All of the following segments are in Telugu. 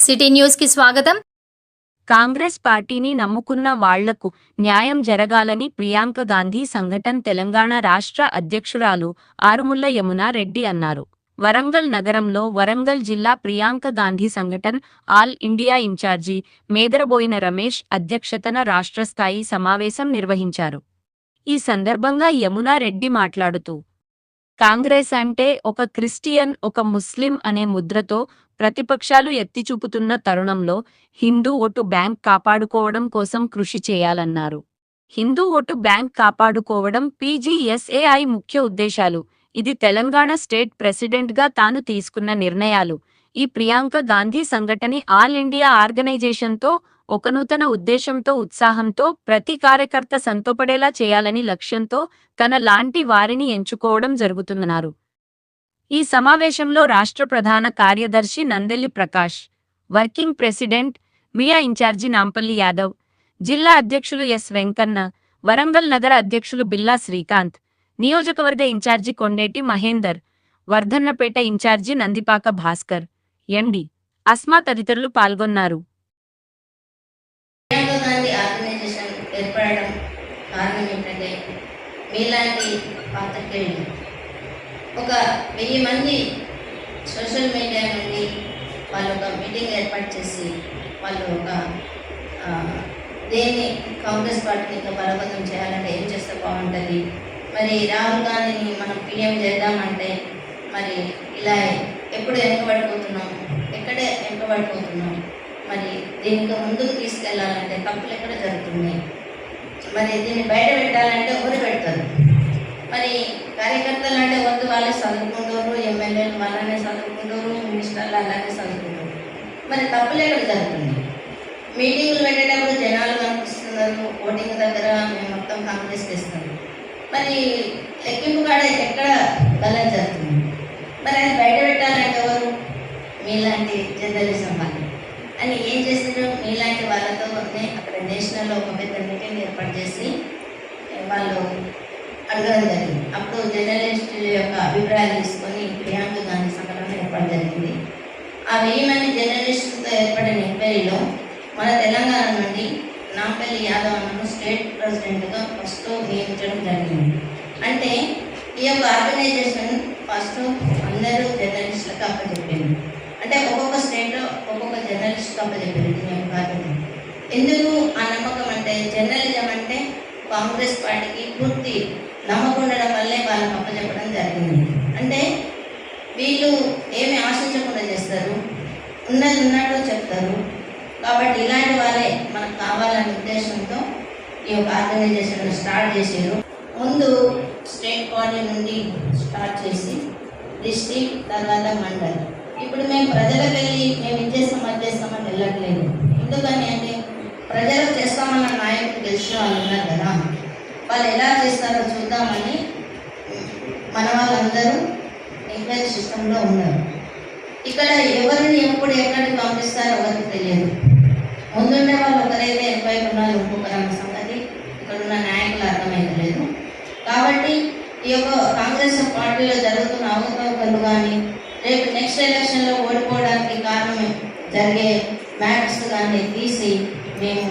సిటీ న్యూస్ కి స్వాగతం. కాంగ్రెస్ పార్టీని నమ్ముకున్న వాళ్లకు న్యాయం జరగాలని ప్రియాంక గాంధీ సంఘటన్ తెలంగాణ రాష్ట్ర అధ్యక్షురాలు ఆరుముళ్ల యమునా రెడ్డి అన్నారు. వరంగల్ నగరంలో వరంగల్ జిల్లా Priyanka Gandhi Sangathan all India incharge Medaraboina Ramesh అధ్యక్షతన రాష్ట్ర స్థాయి సమావేశం నిర్వహించారు. ఈ సందర్భంగా యమునా రెడ్డి మాట్లాడుతూ, కాంగ్రెస్ అంటే ఒక క్రిస్టియన్, ఒక ముస్లిం అనే ముద్రతో ప్రతిపక్షాలు ఎత్తిచూపుతున్న తరుణంలో హిందూ ఓటు బ్యాంక్ కాపాడుకోవడం కోసం కృషి చేయాలన్నారు. హిందూ ఓటు బ్యాంక్ కాపాడుకోవడం పీజీఎస్ఏఐ ముఖ్య ఉద్దేశాలు. ఇది తెలంగాణ స్టేట్ ప్రెసిడెంట్గా తాను తీసుకున్న నిర్ణయాలు. ఈ ప్రియాంక గాంధీ సంఘటన ఆల్ ఇండియా ఆర్గనైజేషన్తో ఒక నూతన ఉద్దేశంతో, ఉత్సాహంతో ప్రతి కార్యకర్త సంతోపడేలా చేయాలని లక్ష్యంతో తన లాంటి వారిని ఎంచుకోవడం జరుగుతుందన్నారు. ఈ సమావేశంలో రాష్ట్ర ప్రధాన కార్యదర్శి నందెల్లి ప్రకాష్, వర్కింగ్ ప్రెసిడెంట్ మియా ఇన్ఛార్జి నాంపల్లి యాదవ్, జిల్లా అధ్యక్షులు ఎస్ వెంకన్న, వరంగల్ నగర అధ్యక్షులు బిల్లా శ్రీకాంత్, నియోజకవర్గ ఇన్ఛార్జి కొండేటి మహేందర్, వర్ధన్నపేట ఇన్ఛార్జి నందిపాక భాస్కర్, ఎండి అస్మా తదితరులు పాల్గొన్నారు. ప్రియాంక గాంధీ ఆర్గనైజేషన్ ఏర్పడడం కారణం ఏంటంటే, మీలాంటి పాత్రికేయులు ఒక 1000 మంది సోషల్ మీడియా నుండి వాళ్ళు ఒక మీటింగ్ ఏర్పాటు చేసి వాళ్ళు ఒక దేన్ని కాంగ్రెస్ పార్టీని ఇంకా బలోపేతం చేయాలంటే ఏం చేస్తే బాగుంటుంది, మరి రాహుల్ గాంధీని మనం పీఎం చేద్దామంటే మరి ఇలా ఎప్పుడు వెనుకబడిపోతున్నాం, ఎక్కడే వెనుకబడిపోతున్నాం, మరి దీనికి ముందుకు తీసుకెళ్లాలంటే తప్పులు ఎక్కడ జరుగుతున్నాయి, మరి దీన్ని బయట పెట్టాలంటే ఊరు పెడతారు. మరి కార్యకర్తలు అంటే వద్దు వాళ్ళే చదువుకుంటారు, ఎమ్మెల్యేలు వాళ్ళనే చదువుకుంటారు, మినిస్టర్లు అలానే చదువుకుంటారు. మరి తప్పులు ఎక్కడ జరుగుతుంది? మీటింగులు పెట్టేటప్పుడు జనాలు కనిపిస్తున్నారు, ఓటింగ్ దగ్గర మేము మొత్తం కాంగ్రెస్కి ఇస్తాము, మరి లెక్కింపు కాడ ఎక్కడ గలం జరుగుతుంది? మరి అది బయట పెట్టాలంటే ఎవరు? మీలాంటి జర్నలిజం వాళ్ళు అని ఏం చేస్తున్నారు? మీలాంటి వాళ్ళతోనే అక్కడ నేషనల్లో ఒక పెద్ద మీటింగ్ ఏర్పాటు చేసి వాళ్ళు అడగడం జరిగింది. అప్పుడు జర్నలిస్టుల యొక్క అభిప్రాయాలు తీసుకొని ప్రియాంక గాంధీ సంఘటన ఏర్పాటు జరిగింది. ఆ 1000 మంది జర్నలిస్టులతో ఏర్పడిన ఎంక్వైరీలో మన తెలంగాణ నుండి నాంపల్లి యాదవ్ అన్నను స్టేట్ ప్రెసిడెంట్గా ఫస్ట్ నియమించడం జరిగింది. అంటే ఈ యొక్క ఆర్గనైజేషన్ ఫస్ట్ అందరూ జర్నలిస్టులకు అప్పచెప్పింది. అంటే ఒక్కొక్క స్టేట్లో ఒక్కొక్క జర్నలిస్ట్కి అప్పచెప్పింది దీని యొక్క బాధ్యత. ఎందుకు ఆ నమ్మకం అంటే, జర్నలిజం అంటే కాంగ్రెస్ పార్టీకి పూర్తి నమ్మకం ఉండడం వల్లే వాళ్ళకి అప్పచెప్పడం జరిగింది. అంటే వీళ్ళు ఏమి ఆశించకుండా చేస్తారు, ఉన్నది ఉన్నట్టు చెప్తారు. కాబట్టి ఇలాంటి వాళ్ళే మనకు కావాలనే ఉద్దేశంతో ఈ యొక్క ఆర్గనైజేషన్ స్టార్ట్ చేసారు. ముందు స్టేట్ బాడీ నుండి స్టార్ట్ చేసి డిస్ట్రిక్ట్, తర్వాత మండల్. ఇప్పుడు మేము ప్రజలకు వెళ్ళి మేము ఇది చేస్తామని వెళ్ళట్లేదు. ఎందుకని అంటే, ప్రజలకు చేస్తామన్న నాయకులు గెలిచిన వాళ్ళు ఉన్నారు కదా, వాళ్ళు ఎలా చేస్తారో చూద్దామని మన వాళ్ళందరూ ఎంక్వైరీ సిస్టంలో ఉన్నారు. ఇక్కడ ఎవరిని ఎప్పుడు ఎక్కడికి పంపిస్తారో ఎవరికి తెలియదు. ముందుండే వాళ్ళు ఒకరైతే 80 ఉన్నారు, ఇంకొకరన్న సంగతి ఇక్కడ ఉన్న నాయకులు అర్థమైతలేదు. కాబట్టి ఈ యొక్క కాంగ్రెస్ పార్టీలో జరుగుతున్న అవకతవకలు కానీ, రేపు నెక్స్ట్ ఎలక్షన్లో ఓడిపోవడానికి కారణం జరిగే మ్యాటర్స్ కానీ తీసి మేము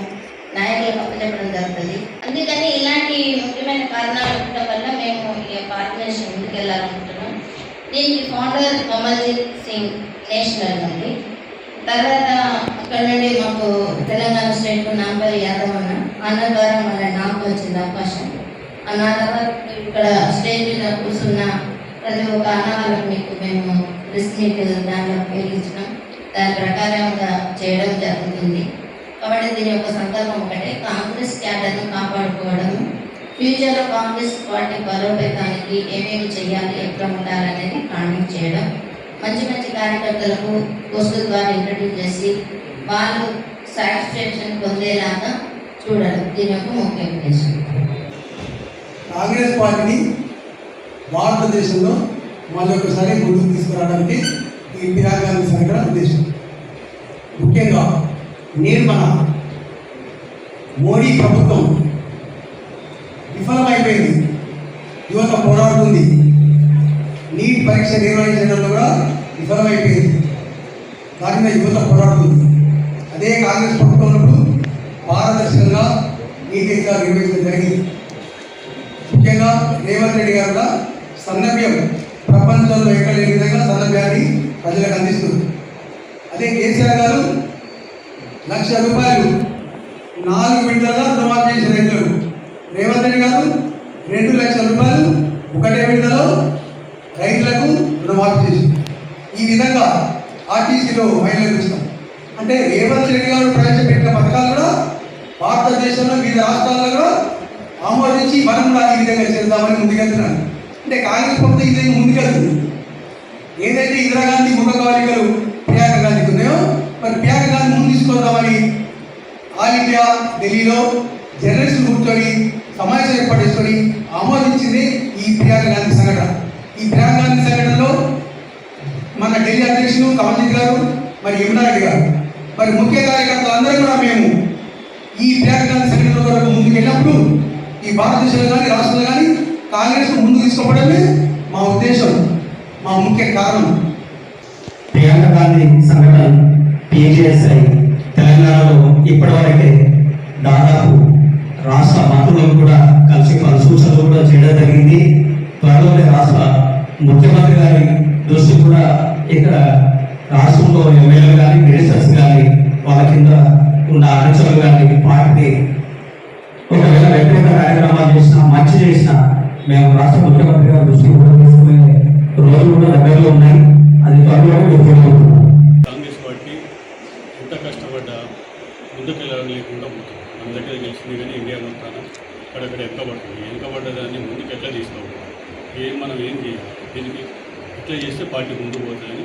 నాయకులకు అప్పచెప్పడం జరుగుతుంది. అందుకని ఇలాంటి ముఖ్యమైన కారణాలు ఉండటం వల్ల మేము ఈ యొక్క ఆర్గనైజేషన్ ముందుకెళ్ళాలనుకుంటున్నాం. దీనికి ఫౌండర్ కమల్జిత్ సింగ్ నేషనల్ నుండి, తర్వాత ఇక్కడ నుండి మాకు తెలంగాణ స్టేట్ నాంపల్లి యాదవ్ అన్న ద్వారా మన నాకు వచ్చింది అవకాశం. అన్న తర్వాత ఇక్కడ స్టేజ్ మీద కూర్చున్న ప్రతి ఒక్క అన్న వాళ్ళకి మీకు మేము ప్రెస్ మీట్ దానిలో ఉపయోగించడం, దాని ప్రకారంగా చేయడం జరుగుతుంది. కాబట్టి దీని యొక్క సంకల్పం ఒకటే, కాంగ్రెస్ క్యాడర్ను కాపాడుకోవడం, ఫ్యూచర్లో కాంగ్రెస్ పార్టీ బలోపేతానికి ఏమేమి చేయాలి, ఎక్కడ ఉండాలనేది ప్లానింగ్ చేయడం, మంచి మంచి కార్యకర్తలకు పోస్టుల ద్వారా ఇంట్రడ్యూస్ చేసి వాళ్ళు సాటిస్ఫాక్షన్ పొందేలాగా చూడడం దీని యొక్క ముఖ్య ఉద్దేశం. కాంగ్రెస్ పార్టీని భారతదేశంలో మరొకసారి ముందుకు తీసుకురావడానికి ఈ ప్రియాంక గాంధీ సంఘటన ఉద్దేశం. ముఖ్యంగా నిర్మల మోడీ ప్రభుత్వం విఫలమైపోయింది, యువత పోరాడుతుంది, నీట్ పరీక్ష నిర్వహించడంలో కూడా విఫలమైపోయింది. దాని మీద యువత పోరాడుతుంది. అదే కాంగ్రెస్ ప్రభుత్వం ఉన్నప్పుడు పారదర్శకంగా నీతిగా నిర్వహించడం జరిగింది. ముఖ్యంగా రేవంత్ రెడ్డి గారు కూడా సన్నభ్యం ప్రపంచంలో ఎక్కడ లేని విధంగా సన్నభ్యాన్ని ప్రజలకు అందిస్తుంది. అదే కేసీఆర్ గారు ₹1,00,000 4 విడతలుగా రుణమాఫీ చేసిన రైతులకు, రేవంత్ రెడ్డి గారు ₹2,00,000 ఒకటే విడతలో రైతులకు రుణమాఫీ చేసింది. ఈ విధంగా ఆర్టీసీలో మహిళలకు ఇస్తాం. అంటే రేవంత్ రెడ్డి గారు ప్రవేశపెట్టిన పథకాలు కూడా భారతదేశంలో వివిధ రాష్ట్రాల్లో కూడా ఆమోదించి మనం కూడా ఈ విధంగా చేద్దామని ముందుకెళ్తున్నాను. అంటే కాంగ్రెస్ ప్రభుత్వం ఇది ముందుకెళ్తుంది. ఏదైతే ఇందిరాగాంధీ ముఖ కవలికలు ప్రియాంక గాంధీకి ఉన్నాయో, మరి ప్రియాంక గాంధీ ముందు తీసుకొద్దామని ఆల్ ఇండియా ఢిల్లీలో జర్నలిస్టులు కూర్చొని సమావేశం ఏర్పాటు చేసుకొని ఆమోదించింది ఈ ప్రియాంక గాంధీ సంఘటన. ఈ ప్రియాంక గాంధీ సంఘటనలో మన ఢిల్లీ అధ్యక్షులు కమల్జిత్ గారు, మరి యమునా రెడ్డి గారు, మరి ముఖ్య కార్యకర్తలు అందరూ కూడా మేము ఈ ప్రియాంక గాంధీ సంఘటన వరకు ముందుకు వెళ్ళినప్పుడు ఈ భారతదేశంలో కానీ రాష్ట్రంలో కానీ కాంగ్రెస్ ముందుకు తీసుకోవడమే మా ఉద్దేశం, మా ముఖ్య కారణం. ప్రియాంక గాంధీ సంఘటన PGSI తెలంగాణలో ఇప్పటివరకే దాదాపు రాష్ట్ర మంత్రులకు కూడా కలిసి పలు సూచనలు కూడా చేయడం జరిగింది. త్వరలోనే రాష్ట్ర ముఖ్యమంత్రి గారి దృష్టి కూడా ఇక్కడ రాష్ట్రంలో ఎమ్మెల్యేలు కానీ మినిస్టర్స్ కానీ వాళ్ళ కింద ఉన్న అనుచరులు కానీ పార్టీ ఒకవేళ వ్యక్తిగత కార్యక్రమాలు చేసినా మంచి చేసినా మేము రాష్ట్ర ముఖ్యమంత్రి గారి దృష్టి కూడా తీసుకునే రోజులు కూడా దగ్గరలో ఉన్నాయి. అది త్వరలో ఉపయోగపడుతుంది. కాంగ్రెస్ పార్టీ ఎంత కష్టపడ్డా ముందుకెళ్ళడం లేకుండా పోతుంది. మన దగ్గర గెలిచింది కానీ ఇండియా మొత్తాన అక్కడక్కడ వెనకబడుతుంది. వెనకబడ్డదాన్ని ముందుకు ఎట్లా తీసుకోవాలి, మనం ఏం చేయాలి, దీనికి ఎట్లా చేస్తే పార్టీ ముందుకు పోతుందని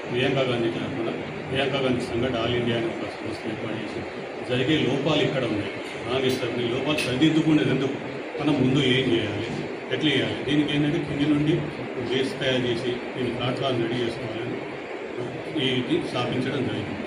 ప్రియాంక గాంధీ తరఫున ప్రియాంక గాంధీ సంఘటన ఆల్ ఇండియా అనే ఒక సంస్థ ఏర్పాటు చేసి జరిగే లోపాలు ఇక్కడ ఉన్నాయి, కాంగ్రెస్ తరఫున ఈ లోపాలు సరిదిద్దుకునేది ఎందుకు, మనం ముందు ఏం చేయాలి, ఎట్లా చేయాలి, దీనికి ఏంటంటే కింది నుండి బేస్ తయారు చేసి దీని ప్లాట్ఫామ్ రెడీ చేసుకోవాలని ఇది స్థాపించడం జరిగింది.